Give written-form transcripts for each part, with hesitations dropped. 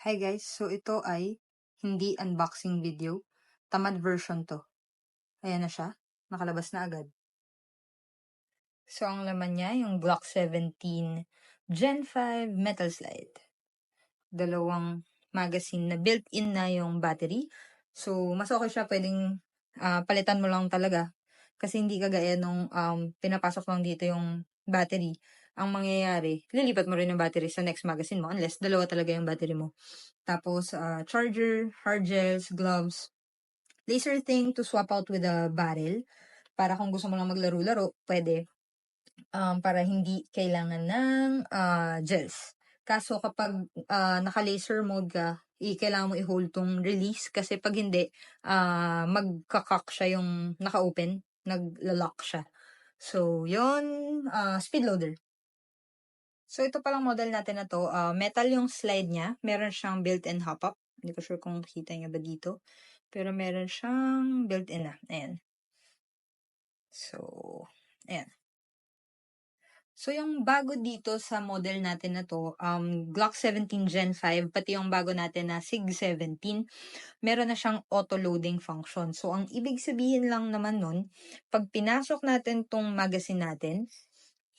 Hi guys, so ito ay hindi unboxing video. Tamad version to. Ayan na siya. Nakalabas na agad. So ang laman niya, yung Glock 17 Gen 5 metal slide. Dalawang magazine na built-in na yung battery. So mas okay siya, pwedeng palitan mo lang talaga. Kasi hindi kagaya nung pinapasok lang dito yung battery. Ang mangyayari, lilipat mo rin yung battery sa next magazine mo unless dalawa talaga yung battery mo. Tapos, charger, hard gels, gloves, laser thing to swap out with a barrel. Para kung gusto mo lang maglaro-laro, pwede. Para hindi kailangan ng gels. Kaso kapag naka-laser mode ka, kailangan mo i-hold tong release kasi pag hindi, magkakak siya yung naka-open, nagla-lock siya. So, yun, speed loader. So, ito palang model natin na to, metal yung slide niya. Meron siyang built-in hop-up. Hindi ko sure kung kita niya ba dito. Pero meron siyang built-in na. Ayan. So, ayan. So, yung bago dito sa model natin na to, Glock 17 Gen 5, pati yung bago natin na SIG 17, meron na siyang auto-loading function. So, ang ibig sabihin lang naman nun, pag pinasok natin tong magazine natin,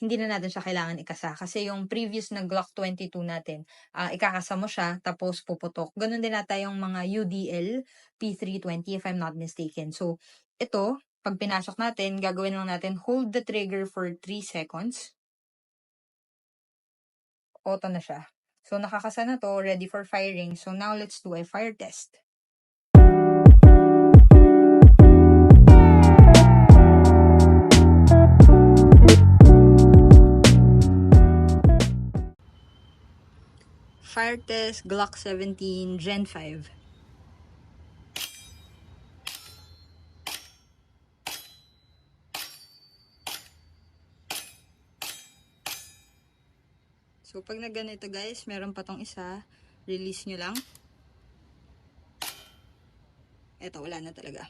hindi na natin siya kailangan ikasa. Kasi yung previous na Glock 22 natin, ikakasa mo siya, tapos puputok. Ganun din nata yung mga UDL P320 if I'm not mistaken. So, ito, pag pinasok natin, gagawin lang natin, hold the trigger for 3 seconds. Auto na siya. So, nakakasa na to, ready for firing. So, now let's do a fire test. Fire test Glock 17 Gen 5. So, pag na ganito guys, meron pa tong isa. Release nyo lang. Eto, wala na talaga.